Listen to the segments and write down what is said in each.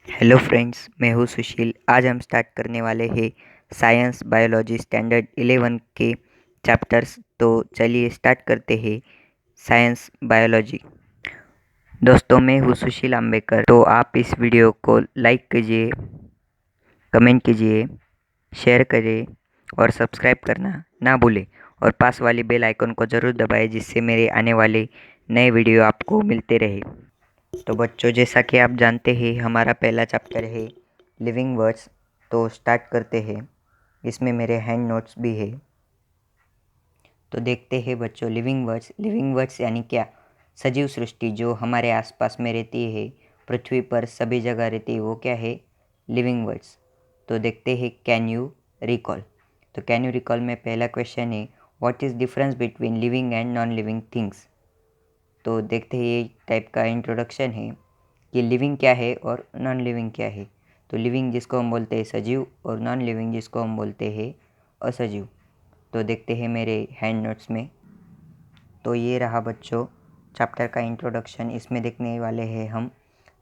Hello friends, मैं हूँ सुशील। आज हम स्टार्ट करने वाले हैं साइंस बायोलॉजी स्टैंडर्ड 11 के चैप्टर्स। तो चलिए स्टार्ट करते हैं साइंस बायोलॉजी। दोस्तों, मैं हूँ सुशील आम्बेकर। तो आप इस वीडियो को लाइक कीजिए, कमेंट कीजिए, शेयर करें और सब्सक्राइब करना ना भूलें। और पास वाली बेल आइकन को ज़रूर दबाएं, जिससे मेरे आने वाले नए वीडियो आपको मिलते रहे। तो बच्चों, जैसा कि आप जानते हैं, हमारा पहला चैप्टर है लिविंग वर्ड्स। तो स्टार्ट करते हैं। इसमें मेरे हैंड नोट्स भी है। तो देखते हैं बच्चों, लिविंग वर्ड्स यानी क्या? सजीव सृष्टि जो हमारे आसपास में रहती है, पृथ्वी पर सभी जगह रहती है, वो क्या है? Living words. तो देखते हैं, कैन यू रिकॉल। तो कैन यू रिकॉल में पहला क्वेश्चन है, what is difference between living and non living things. तो देखते हैं, ये टाइप का इंट्रोडक्शन है कि लिविंग क्या है और नॉन लिविंग क्या है। तो लिविंग जिसको हम बोलते हैं सजीव, और नॉन लिविंग जिसको हम बोलते हैं असजीव। तो देखते हैं मेरे हैंड नोट्स में। तो ये रहा बच्चों चैप्टर का इंट्रोडक्शन। इसमें देखने वाले हैं हम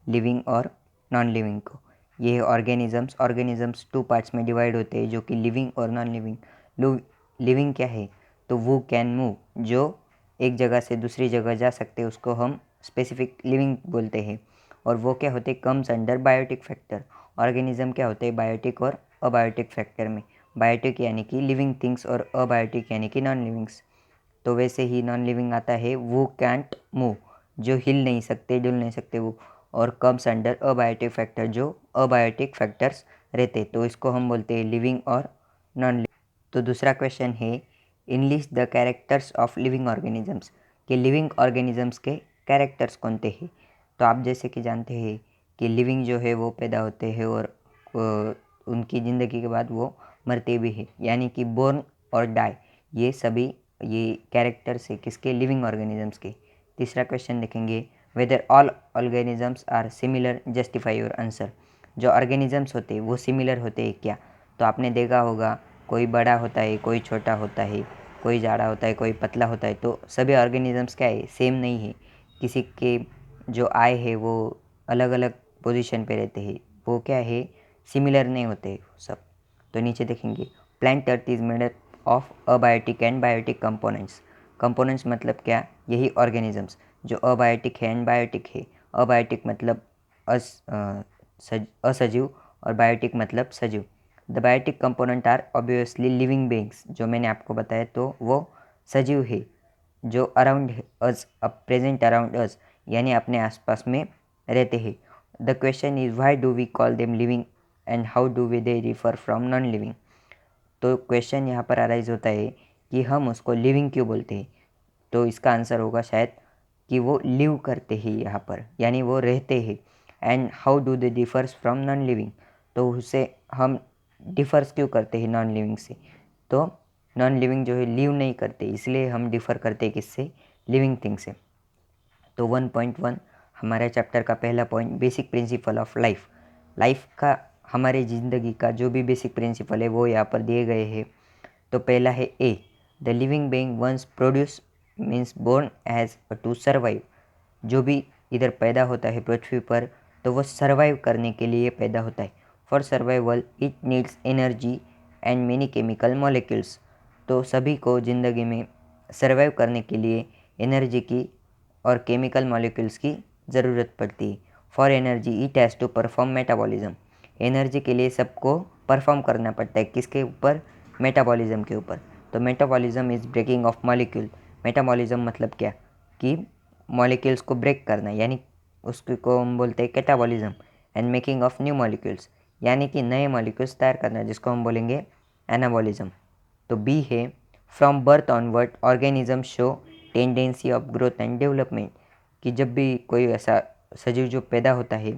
लिविंग और नॉन लिविंग को। ये है ऑर्गेनिजम्स टू पार्ट्स में डिवाइड होते हैं, जो कि लिविंग और नॉन लिविंग। लिविंग क्या है? तो वो कैन मूव, जो एक जगह से दूसरी जगह जा सकते हैं, उसको हम स्पेसिफिक लिविंग बोलते हैं। और वो क्या होते हैं? Comes under biotic factor. Organism क्या होते हैं? बायोटिक और अबायोटिक फैक्टर में। बायोटिक यानी कि लिविंग थिंग्स और अबायोटिक यानी कि नॉन लिविंग्स। तो वैसे ही नॉन लिविंग आता है वो कैंट मूव, जो हिल नहीं सकते, डुल नहीं सकते वो। और कम्स अंडर अबायोटिक फैक्टर, जो अबायोटिक फैक्टर्स रहते, तो इसको हम बोलते हैं लिविंग और नॉन लिविंग। तो दूसरा क्वेश्चन है, enlist the characters of living organisms. कि लिविंग ऑर्गेनिजम्स के कैरेक्टर्स कौन से हैं। तो आप जैसे कि जानते हैं कि लिविंग जो है वो पैदा होते हैं और उनकी ज़िंदगी के बाद वो मरते भी हैं, यानी कि बोर्न और डाई, ये सभी ये कैरेक्टर्स है किसके? लिविंग ऑर्गेनिजम्स के। तीसरा क्वेश्चन देखेंगे, whether all organisms are similar, justify your answer. जो ऑर्गेनिजम्स होते हैं वो सिमिलर होते हैं क्या? तो आपने देखा होगा, कोई बड़ा होता है, कोई छोटा होता है, कोई जाड़ा होता है, कोई पतला होता है। तो सभी ऑर्गेनिजम्स क्या है? सेम नहीं है। किसी के जो आई है वो अलग अलग पोजीशन पे रहते हैं, वो क्या है? सिमिलर नहीं होते सब। तो नीचे देखेंगे, plant earth is made of abiotic and biotic components. Components मतलब क्या? यही ऑर्गेनिजम्स जो अबायोटिक है एंड बायोटिक है। अबायोटिक मतलब असजीव, और बायोटिक मतलब सजीव। The biotic component are obviously living beings, जो मैंने आपको बताया, तो वो सजीव है जो around us, present around us, यानी अपने आसपास में रहते हैं। The question is, why do we call them living and how do we they refer from non living. तो क्वेश्चन यहाँ पर अराइज होता है कि हम उसको लिविंग क्यों बोलते हैं। तो इसका आंसर होगा शायद कि वो लिव करते हैं यहाँ पर, यानी वो रहते हैं। And how do they differs from non living, तो उससे हम डिफर्स क्यों करते हैं नॉन लिविंग से। तो नॉन लिविंग जो है लिव नहीं करते, इसलिए हम डिफ़र करते हैं किससे? लिविंग थिंग से। तो 1.1 हमारे चैप्टर का पहला point, basic principle of life. Life का, हमारे ज़िंदगी का जो भी बेसिक प्रिंसिपल है वो यहाँ पर दिए गए हैं। तो पहला है A, the living being once produce means born as to survive. जो भी इधर पैदा होता है पृथ्वी पर, तो वो सर्वाइव करने के लिए पैदा होता है। For survival it needs energy and many chemical molecules. तो सभी को ज़िंदगी में सर्वाइव करने के लिए एनर्जी की और केमिकल मॉलिक्यूल्स की ज़रूरत पड़ती है। For energy it has to perform metabolism. Energy के लिए सबको परफॉर्म करना पड़ता है, किसके ऊपर? मेटाबॉलिज्म के ऊपर। तो metabolism is breaking of molecule. Metabolism मतलब क्या? कि मॉलिक्यूल्स को ब्रेक करना, यानी उसको हम बोलते हैं catabolism. And making of new molecules, यानी कि नए मॉलिक्यूल्स तैयार करना, जिसको हम बोलेंगे एनाबॉलिज्म। तो बी है, from birth onward organism show tendency of growth and development. कि जब भी कोई ऐसा सजीव जो पैदा होता है,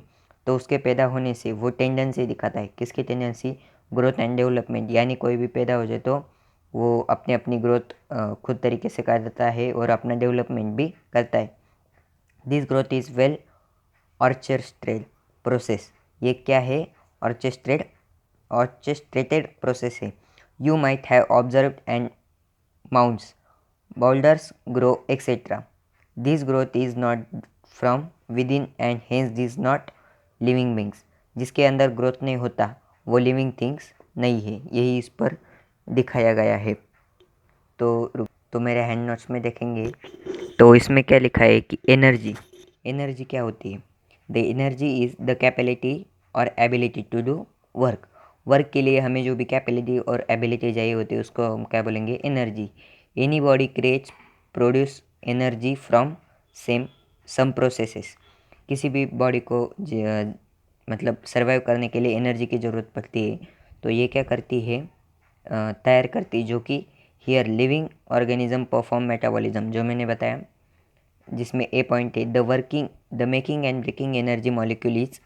तो उसके पैदा होने से वो टेंडेंसी दिखाता है, किसकी टेंडेंसी? Growth and development. यानी कोई भी पैदा हो जाए तो वो अपनी अपनी ग्रोथ खुद तरीके से करता है और अपना डेवलपमेंट भी करता है। This growth is well orchestrated process. ये क्या है? ऑर्चेस्ट्रेटेड प्रोसेस है। You might have observed and mounds, boulders grow, etc. This growth is not from within and hence is not living beings. जिसके अंदर ग्रोथ नहीं होता वो लिविंग थिंग्स नहीं है, यही इस पर दिखाया गया है। तो मेरे हैंड नोट्स में देखेंगे तो इसमें क्या लिखा है कि एनर्जी क्या होती है। The energy is the capability और एबिलिटी टू डू वर्क के लिए हमें जो भी कैपेबिलिटी और एबिलिटी चाहिए होती है उसको हम क्या बोलेंगे, energy. Any body creates produce energy from some processes. किसी भी बॉडी को मतलब सर्वाइव करने के लिए एनर्जी की ज़रूरत पड़ती है, तो ये क्या करती है, तैयार करती, जो कि here living organism perform metabolism, जो मैंने बताया, जिसमें ए पॉइंट है the making and breaking energy molecule is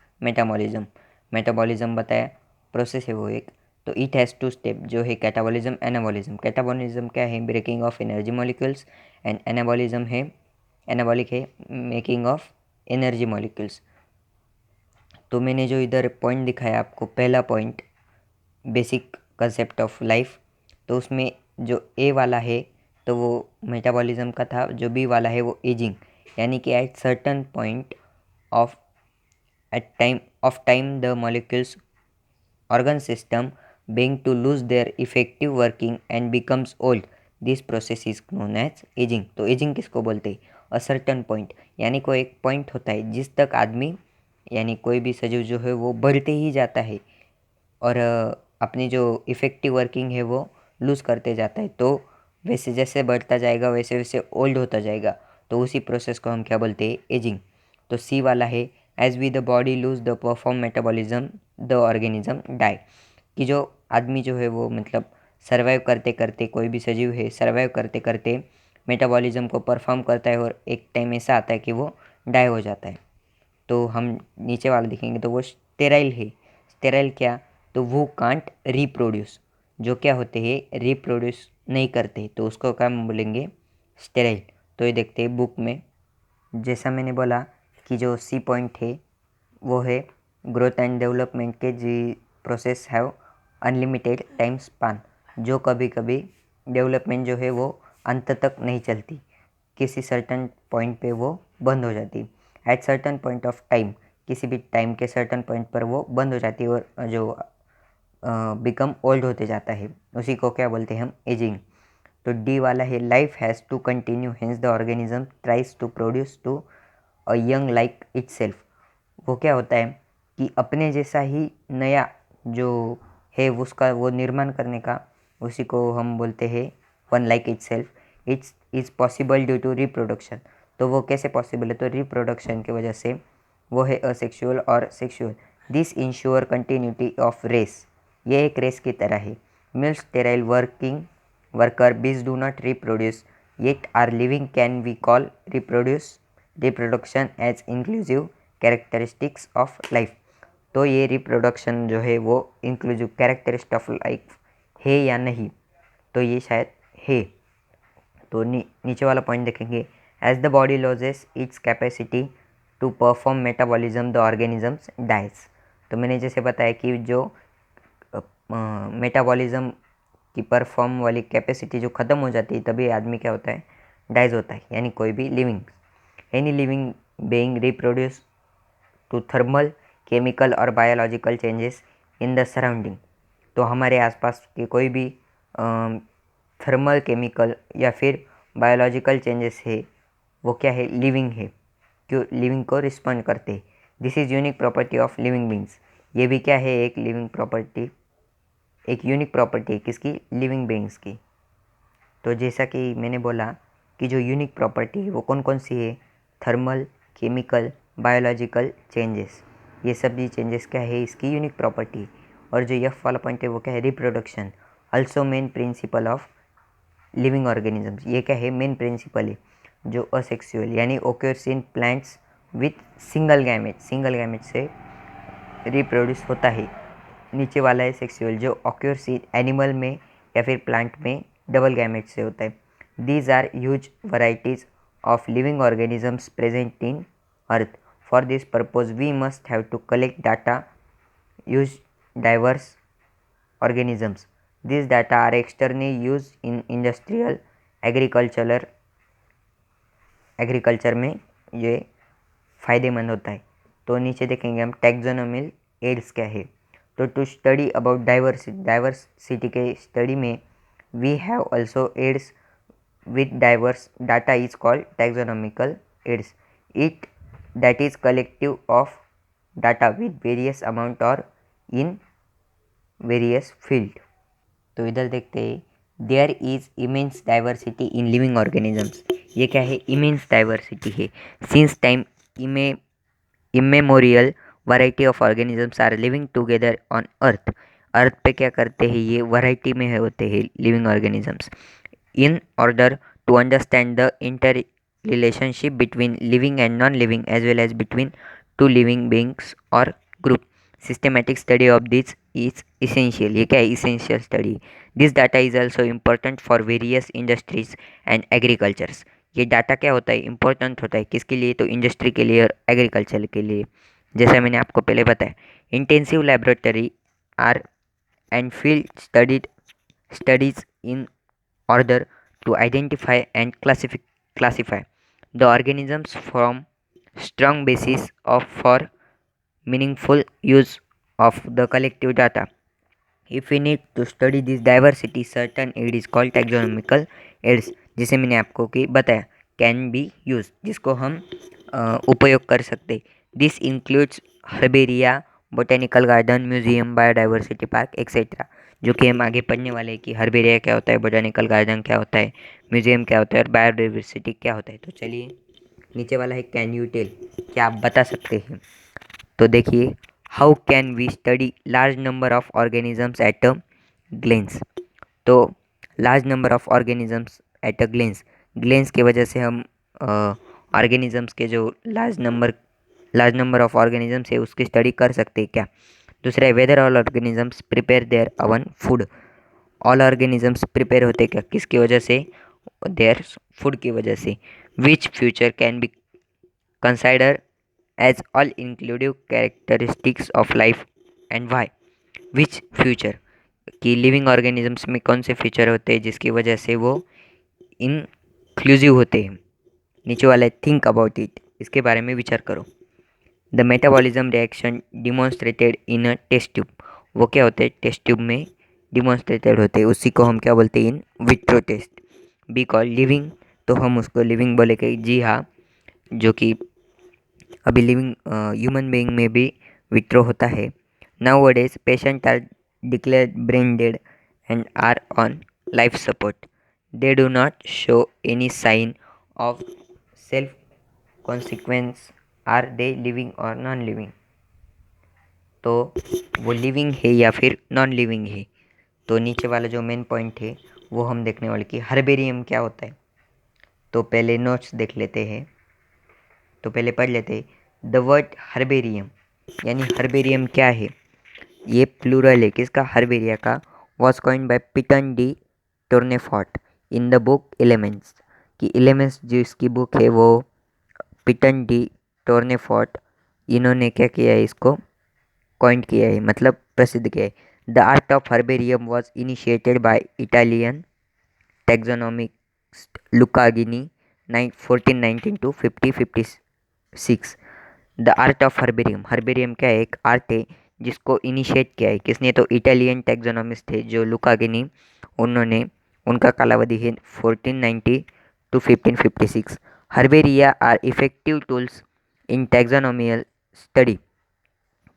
metabolism बताया, प्रोसेस है वो एक। तो इट हैज़ टू स्टेप, जो है कैटाबॉलिज्म एनाबॉलिज्म। कैटाबॉलिज्म क्या है, breaking of energy molecules, and anabolism है, एनाबॉलिक है, मेकिंग ऑफ एनर्जी मॉलिक्यूल्स। तो मैंने जो इधर पॉइंट दिखाया आपको, पहला point basic concept of life, तो उसमें जो ए वाला है तो वो मेटाबॉलिज्म का था, जो बी वाला है वो एजिंग, यानी कि at certain point of time the molecules organ system being to lose their effective working and becomes old. This process is known as aging. तो एजिंग किसको बोलते हैं, अ सर्टन पॉइंट, यानी कोई एक पॉइंट होता है जिस तक आदमी यानी कोई भी सजीव जो है वो बढ़ते ही जाता है और अपनी जो इफ़ेक्टिव वर्किंग है वो लूज़ करते जाता है। तो वैसे जैसे बढ़ता जाएगा वैसे वैसे ओल्ड होता जाएगा, तो उसी प्रोसेस को हम क्या बोलते हैं, एजिंग। तो सी वाला है as we the body lose the perform metabolism the organism die, कि जो आदमी जो है वो मतलब सर्वाइव करते करते, कोई भी सजीव है सर्वाइव करते करते मेटाबॉलिज्म को परफॉर्म करता है और एक टाइम ऐसा आता है कि वो डाई हो जाता है। तो हम नीचे वाला देखेंगे तो वो स्टेराइल है। स्टेराइल क्या, तो वो कांट रिप्रोड्यूस, जो क्या होते हैं, रिप्रोड्यूस नहीं करते, तो उसको क्या बोलेंगे, स्टेराइल। तो ये देखते हैं बुक में, जैसा मैंने बोला कि जो सी पॉइंट है वो है ग्रोथ एंड डेवलपमेंट के जी process have unlimited time span, जो कभी कभी डेवलपमेंट जो है वो अंत तक नहीं चलती, किसी सर्टन पॉइंट पे वो बंद हो जाती। At certain point of time, किसी भी टाइम के सर्टन पॉइंट पर वो बंद हो जाती है और जो बिकम ओल्ड होते जाता है, उसी को क्या बोलते हैं हम, एजिंग। तो डी वाला है life has to continue hence the organism tries to produce to a young like itself. वो क्या होता है कि अपने जैसा ही नया जो है उसका वो निर्माण करने का, उसी को हम बोलते हैं one like itself. It's is possible due to reproduction. तो वो कैसे पॉसिबल है, तो रिप्रोडक्शन की वजह से वो है असेक्सुअल और sexual. This ensure continuity of race, ये एक रेस की तरह है। Mule sterile worker bees do not reproduce yet are living can we call reproduction as inclusive characteristics of life. तो ये रिप्रोडक्शन जो है वो इंक्लूसिव कैरेक्टरिस्टिक ऑफ लाइफ है या नहीं, तो ये शायद है। तो नीचे वाला पॉइंट देखेंगे, as the body loses its capacity to perform metabolism the organisms dies. तो मैंने जैसे बताया कि जो मेटाबॉलिज्म की परफॉर्म वाली कैपेसिटी जो ख़त्म हो जाती है तभी आदमी क्या होता है, डाइज होता है, यानी कोई भी any living being reproduce to thermal, chemical और biological changes in the surrounding. तो हमारे आसपास के कोई भी थर्मल, केमिकल या फिर बायोलॉजिकल चेंजेस है वो क्या है, लिविंग है, क्यों लिविंग को रिस्पॉन्ड करते हैं। This is unique property of living beings. ये भी क्या है, एक लिविंग प्रॉपर्टी, एक यूनिक प्रॉपर्टी है किसकी, लिविंग बींग्स की। तो जैसा कि मैंने बोला कि जो यूनिक प्रॉपर्टी है वो कौन कौन सी है, थर्मल, केमिकल, बायोलॉजिकल चेंजेस, ये सभी चेंजेस क्या है इसकी यूनिक प्रॉपर्टी। और जो एफ वाला पॉइंट है वो क्या है, reproduction, also main principle of living organisms. ये क्या है, मेन प्रिंसिपल है जो असेक्सुअल यानी occurs in plants with single gamete से रिप्रोड्यूस होता है। नीचे वाला है सेक्सुअल, जो ऑक्योर्स इन एनिमल में या फिर प्लांट में डबल गैमेट से होता है। These are huge varieties of living organisms present in earth. For this purpose we must have to collect data use diverse organisms. These data are externally used in industrial agriculture में ये फ़ायदेमंद होता है। तो नीचे देखेंगे हम टैक्सोनॉमी एड्स क्या है। तो टू स्टडी अबाउट डाइवर्सिटी के स्टडी में we have also aids with diverse data is called taxonomical aids. It that is collective of data with various amount or in various field. तो इधर देखते हैं there is immense diversity in living organisms. ये क्या है, immense diversity है। Since time immemorial variety of organisms are living together on earth. Earth पे क्या करते हैं, ये वैरायटी में होते हैं living organisms. In order to understand the interrelationship between living and non-living as well as between two living beings or group, systematic study of this is essential। ये क्या है, essential study। This data is also important for various industries and agricultures। ये data क्या होता है, important होता है किसके लिए, तो इंडस्ट्री के लिए और एग्रीकल्चर के लिए। जैसा मैंने आपको पहले बताया, intensive laboratory are and field studies in order to identify and classify the organisms from strong basis of for meaningful use of the collective data। If we need to study this diversity, certain aid is called taxonomical aids, जिसे मैंने आपको कि बताया can be use, जिसको हम उपयोग कर सकते। This includes herbaria, botanical garden, museum, biodiversity park etcetera. जो कि हम आगे पढ़ने वाले हैं कि हर्बेरिया क्या होता है, बोटेनिकल गार्डन क्या होता है, म्यूजियम क्या होता है और बायोडाइवर्सिटी क्या होता है। तो चलिए नीचे वाला है कैन यू टेल, क्या आप बता सकते हैं। तो देखिए, how can we study large number of organisms at a glance. तो large number of organisms at a glance की वजह से हम ऑर्गेनिजम्स के जो लार्ज नंबर ऑफ ऑर्गेनिजम्स है उसकी स्टडी कर सकते हैं क्या। दूसरा है whether all organisms prepare their own food. All organisms prepare होते क्या, किसकी वजह से, देयर फूड की वजह से। Which feature can be consider as all inclusive characteristics of life and why. Which feature कि लिविंग ऑर्गेनिजम्स में कौन से फीचर होते हैं जिसकी वजह से वो इंक्लूसिव होते हैं। नीचे वाला है थिंक अबाउट इट, इसके बारे में विचार करो। The metabolism reaction demonstrated in a test tube. वो क्या होते हैं, टेस्ट ट्यूब में डिमॉन्स्ट्रेटेड होते हैं, उसी को हम क्या बोलते हैं, in vitro test. Be call living, तो हम उसको लिविंग बोलेंगे। जी हाँ, जो कि अभी लिविंग ह्यूमन बीइंग में भी विट्रो होता है। Nowadays, patients are declared brain dead and are on life support. They do not show any sign of self consequence. Are they living or non-living? तो वो लिविंग है या फिर नॉन लिविंग है। तो नीचे वाला जो मेन पॉइंट है वो हम देखने वाले कि हर्बेरियम क्या होता है। तो पहले नोट्स देख लेते हैं, तो पहले पढ़ लेते हैं। द वर्ड हर्बेरियम यानी हर्बेरियम क्या है, ये प्लूरल है किसका, हर्बेरिया का। Was coined by Pitton de Tournefort in the book Elements. कि एलिमेंट्स जो इसकी बुक है वो पिटन डी टोर्नेफॉर्ट इन्होंने क्या किया है, इसको कॉइंड किया है, मतलब प्रसिद्ध किया है। The art of herbarium was initiated by Italian taxonomist Luca Ghini 1419 to 5056। The art of herbarium क्या है, एक आर्ट है जिसको इनिशिएट किया है किसने, तो इटालियन टैक्सोनॉमिस्ट थे जो लुकागिनी, उन्होंने, उनका कालावधि है 1490 to 1556। Herbaria are effective tools in taxonomical study.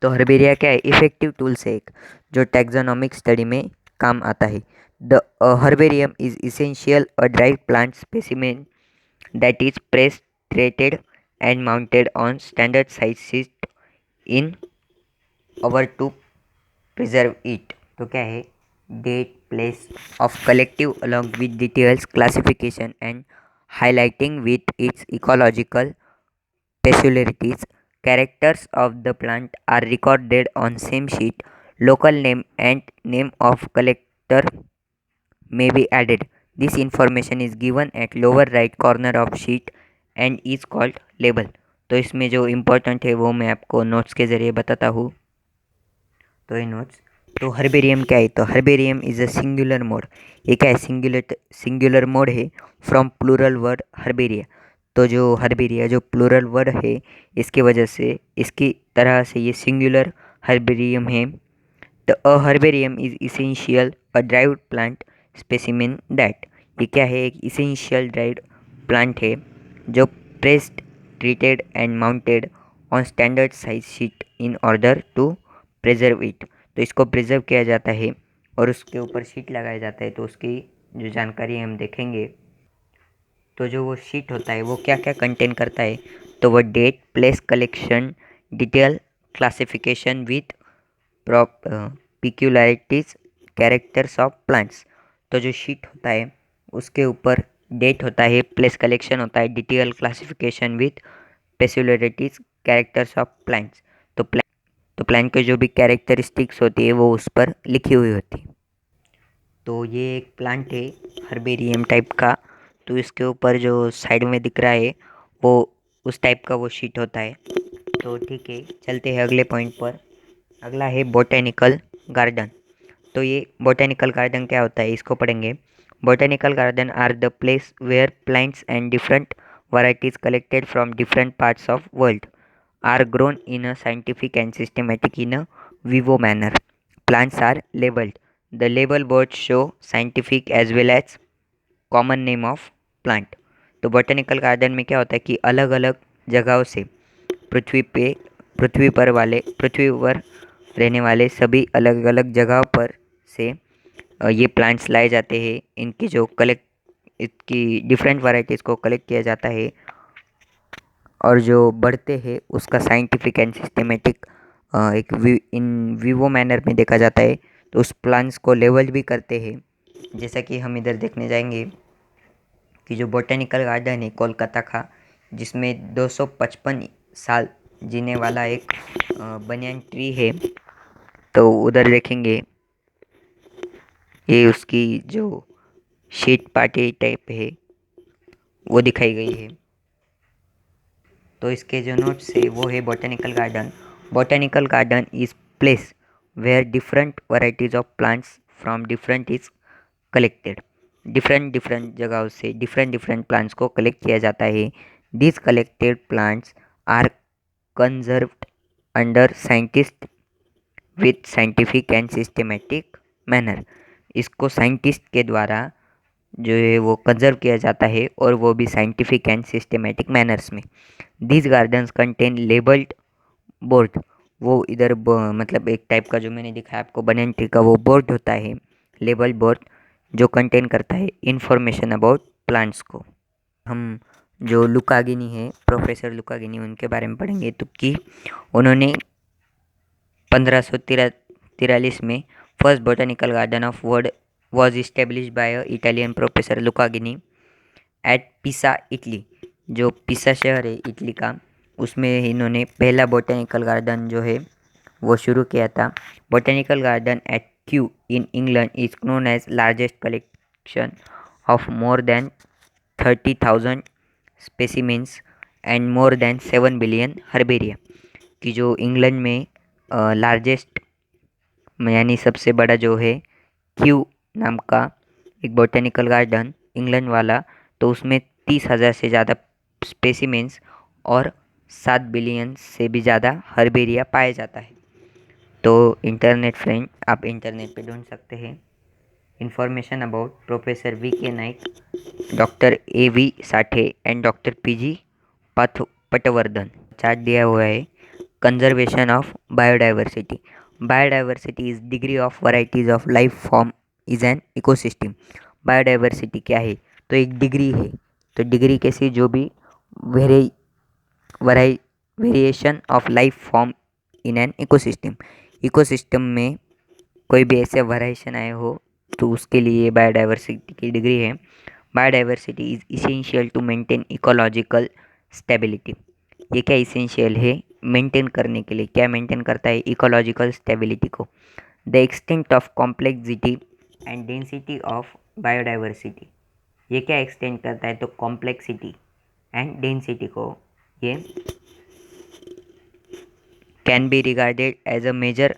तो हर्बेरिया क्या है, इफेक्टिव टूल्स है एक जो टैक्सोनॉमिक स्टडी में काम आता है। The herbarium is essential a dried plant specimen that is pressed, treated and mounted on standard size sheet in order to preserve it। तो क्या है, date place of collective along with details classification and highlighting with its ecological peculiarities। Characters of the plant are recorded on same sheet। Local name and name of collector may be added। This information is given at lower right corner of sheet and is called label। तो इसमें जो important है वो मैं आपको notes के ज़रिए बताता हूँ। तो ये नोट्स, तो हर्बेरियम क्या है, तो herbarium is a singular mode. ये क्या है, सिंगुलर मोड है फ्रॉम प्लूरल वर्ड हर्बेरिया। तो जो हर्बेरिया जो प्लूरल वर्ड है इसकी वजह से, इसकी तरह से ये सिंगुलर हर्बेरियम है। The herbarium is essential a dried plant specimen that, ये क्या है, एक इसेंशियल ड्राइड प्लांट है जो pressed, treated and mounted on standard size sheet in order to preserve it. तो इसको प्रिजर्व किया जाता है और उसके ऊपर शीट लगाया जाता है। तो उसकी जो जानकारी हम देखेंगे, तो जो वो शीट होता है वो क्या क्या कंटेन करता है, तो वो date, place, collection, detail, classification with peculiarities, characters of plants. तो जो शीट होता है उसके ऊपर डेट होता है, प्लेस कलेक्शन होता है, detail classification with peculiarities, characters of plants. तो प्लांट के जो भी कैरेक्टरिस्टिक्स होती है वो उस पर लिखी हुई होती है। तो ये एक प्लांट है हर्बेरियम टाइप का। तो इसके ऊपर जो साइड में दिख रहा है वो उस टाइप का वो शीट होता है। तो ठीक है, चलते हैं अगले पॉइंट पर। अगला है बोटेनिकल गार्डन। तो ये बोटेनिकल गार्डन क्या होता है इसको पढ़ेंगे। Botanical garden are the place where plants and different varieties collected from different parts of world are grown in a scientific and systematic in a vivo manner. Plants are labeled. The label boards show scientific as well as common name of plant. तो botanical garden में क्या होता है कि अलग अलग जगहों से पृथ्वी पे पृथ्वी पर रहने वाले सभी अलग अलग जगह पर से ये प्लांट्स लाए जाते हैं। इनकी जो कलेक्ट इसकी डिफरेंट वैरायटीज़ को कलेक्ट किया जाता है और जो बढ़ते हैं उसका साइंटिफिक एंड सिस्टमेटिक एक इन विवो मैनर में देखा जाता है। तो उस प्लांट्स को लेवल भी करते हैं। जैसा कि हम इधर देखने जाएंगे कि जो बोटेनिकल गार्डन है कोलकाता का, जिसमें 255 साल जीने वाला एक बनियान ट्री है। तो उधर देखेंगे ये उसकी जो शीट पार्टी टाइप है वो दिखाई गई है। तो इसके जो नोट्स है वो है botanical garden. Botanical garden is place where different varieties of plants from different is collected. Different different जगहों से डिफरेंट डिफरेंट प्लांट्स को कलेक्ट किया जाता है। This collected plants are conserved under scientist with scientific and systematic manner. इसको scientist के द्वारा जो है वो कंजर्व किया जाता है और वो भी साइंटिफिक एंड सिस्टमेटिक मैनर्स में। This gardens contain labelled board. वो इधर मतलब एक टाइप का जो मैंने दिखाया आपको बनियान ट्री का वो बोर्ड होता है, लेबल बोर्ड, जो कंटेन करता है इंफॉर्मेशन अबाउट प्लांट्स को। हम जो लुकागिनी है, प्रोफेसर लुकागिनी, उनके बारे में पढ़ेंगे। तो कि उन्होंने 1543 में first botanical garden of world was establish by Italian professor Luca Ghini at Pisa, Italy. जो पिसा शहर है इटली का, उसमें इन्होंने पहला बोटेनिकल गार्डन जो है वो शुरू किया था। Botanical garden at Kew in England is known as largest collection of more than 30,000 specimens and more than 7 billion herbaria. कि जो इंग्लैंड में लार्जेस्ट यानी सबसे बड़ा जो है क्यू नाम का एक बोटेनिकल गार्डन इंग्लैंड वाला, तो उसमें 30,000 से ज़्यादा स्पेसिमेंस और 7 बिलियन से भी ज़्यादा हर्बेरिया पाया जाता है। तो इंटरनेट फ्रेंड, आप इंटरनेट पे ढूंढ सकते हैं इंफॉर्मेशन अबाउट प्रोफेसर वी के Naik, doctor A V Sathe and doctor P G Patwardhan. Chart दिया हुआ है। Conservation of biodiversity. Biodiversity is degree of varieties of life form is an ecosystem. Biodiversity क्या है, तो एक डिग्री है। तो डिग्री कैसी, जो भी very variation of life form in an ecosystem. Ecosystem में कोई भी ऐसे वेरिएशन आए हो तो उसके लिए बायोडाइवर्सिटी की डिग्री है। Biodiversity is essential to maintain ecological stability. ये क्या इसेंशियल है मेंटेन करने के लिए, क्या मेंटेन करता है, इकोलॉजिकल स्टेबिलिटी को। The extent of complexity and density of biodiversity. ये क्या एक्सटेंड करता है, तो कॉम्प्लेक्सिटी एंड डेंसिटी को। ये can be regarded as a major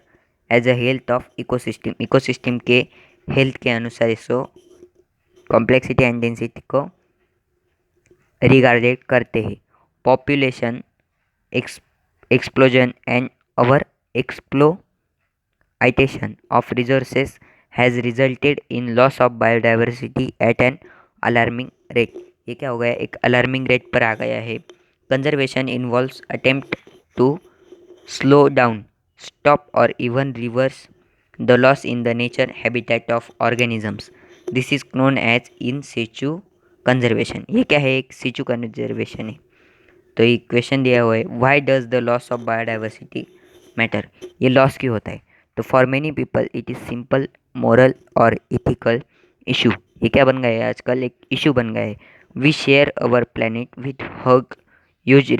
as a health of ecosystem. Ecosystem के हेल्थ के अनुसार इसको कॉम्प्लेक्सिटी एंड डेंसिटी को रिगार्डेड करते हैं। Population explosion and our exploitation of resources has resulted in loss of biodiversity at an alarming rate. ये क्या हो गया, एक अलार्मिंग रेट पर आ गया है. Conservation involves attempt to slow down, stop, or even reverse the loss in the nature habitat of organisms. This is known as in situ conservation. ये क्या है, एक situ conservation है. तो ये क्वेश्चन दिया हुआ है, why does the loss of biodiversity matter. ये लॉस क्यों होता है. तो for many people it is simple moral और इथिकल इशू. ये क्या बन गया है, आजकल एक इशू बन गया है. We share our planet with hug huge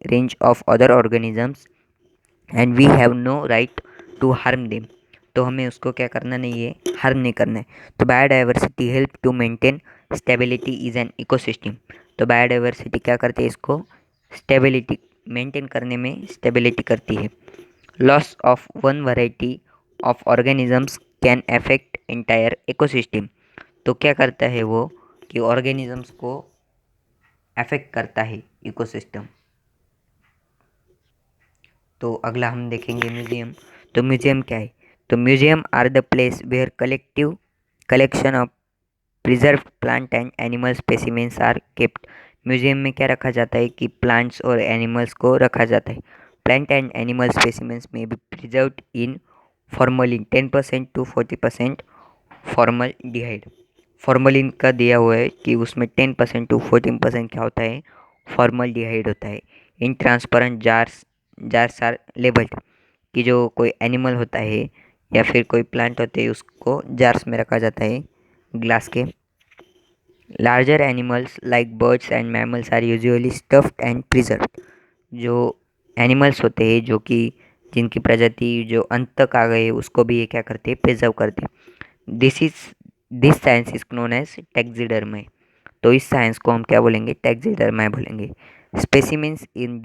range of other organisms and we have no right to harm them. तो हमें उसको क्या करना नहीं है, हार्म नहीं करना है. तो biodiversity help to maintain stability is an ecosystem. तो बायोडाइवर्सिटी क्या करती है, इसको स्टेबिलिटी मेंटेन करने में स्टेबिलिटी करती है. Loss of one variety of organisms can affect entire ecosystem. तो क्या करता है वो, कि ऑर्गेनिजम्स को अफेक्ट करता है इकोसिस्टम. तो अगला हम देखेंगे म्यूजियम. तो म्यूजियम क्या है. तो museum are the place where collective collection of preserve plant and animal specimens are kept. Museum में क्या रखा जाता है, कि प्लांट्स और एनिमल्स को रखा जाता है. प्लांट एंड एनिमल स्पेसिमेंस में be preserved in formalin 10% to 40% formaldehyde. Formalin का दिया हुआ है कि उसमें 10% to 14% क्या होता है, फॉर्मलडिहाइड होता है. In transparent jars are labelled. कि जो कोई एनिमल होता है या फिर कोई प्लांट होते हैं उसको जार्स में रखा जाता है, ग्लास के. Larger animals like birds and mammals are usually stuffed and preserved. जो एनिमल्स होते हैं जो कि जिनकी प्रजाति जो अंत तक आ गए उसको भी ये क्या करते हैं, प्रिजर्व करते हैं. This science is known as taxidermy. तो इस साइंस को हम क्या बोलेंगे, टैक्सीडर्मी बोलेंगे. Specimens in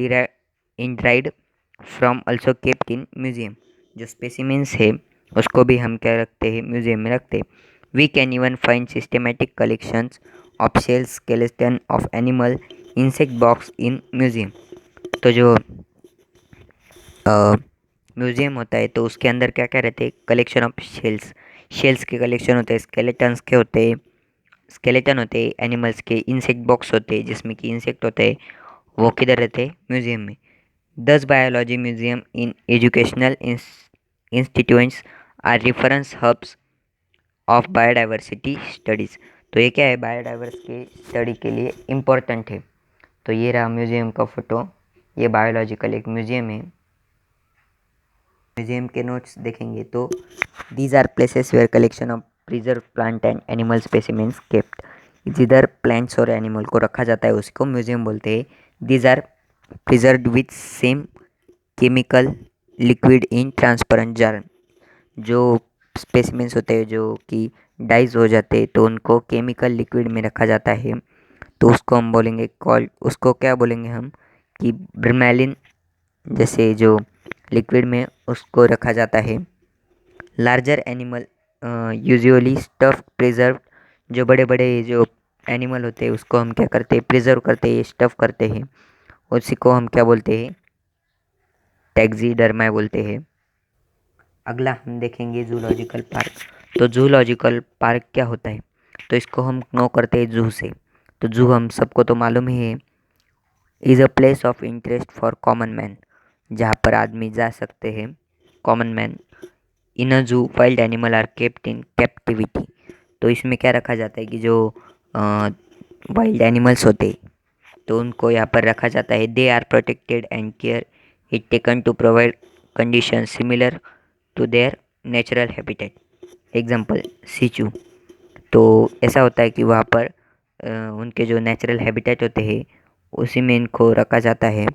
dried from also kept in museum. जो स्पेसिमेंस है उसको भी हम क्या रखते हैं, म्यूजियम में रखते हैं. We can even find systematic collections of shells skeleton of animal insect box in museum. तो जो म्यूजियम होता है तो उसके अंदर क्या क्या रहते हैं, कलेक्शन ऑफ शेल्स के कलेक्शन होते हैं, स्केलेटन्स के होते हैं, स्केलेटन होते हैं एनिमल्स के, इंसेक्ट बॉक्स होते हैं जिसमें कि इंसेक्ट होते हैं, वो किधर रहते हैं, म्यूजियम में. 10 biology museum in educational institutes are reference hubs of biodiversity studies. तो ये क्या है, बायोडाइवर्सिटी स्टडी के लिए इम्पोर्टेंट है. तो ये रहा म्यूजियम का फोटो. ये बायोलॉजिकल एक म्यूजियम है. म्यूजियम के नोट्स देखेंगे तो these are places where collection of preserve plant and animal specimens kept. जिधर प्लांट्स और एनिमल को रखा जाता है उसको म्यूजियम बोलते हैं. These are preserved with same chemical liquid in transparent jar. जो स्पेसिमेंस होते हैं जो कि डाइज हो जाते हैं तो उनको केमिकल लिक्विड में रखा जाता है. तो उसको हम बोलेंगे उसको क्या बोलेंगे हम, कि ब्रमेलिन जैसे जो लिक्विड में उसको रखा जाता है. Larger animal usually stuff preserve. जो बड़े बड़े जो एनिमल होते हैं उसको हम क्या करते हैं, प्रिजर्व करते हैं, स्टफ करते हैं. उसी को हम क्या बोलते हैं, टैक्सीडर्मी बोलते हैं. अगला हम देखेंगे जूलॉजिकल पार्क. तो जूलॉजिकल पार्क क्या होता है, तो इसको हम नो करते हैं जू से. तो जू हम सबको तो मालूम ही है, is a place of interest for common man. जहाँ पर आदमी जा सकते हैं, common man. In a zoo wild animal are kept in captivity. तो इसमें क्या रखा जाता है, कि जो वाइल्ड एनिमल्स होते हैं तो उनको यहाँ पर रखा जाता है. They are protected and care it taken to provide condition similar to their natural habitat. Example सीचू. तो ऐसा होता है कि वहाँ पर उनके जो नेचुरल हैबिटेट होते हैं उसी में इनको रखा जाता है.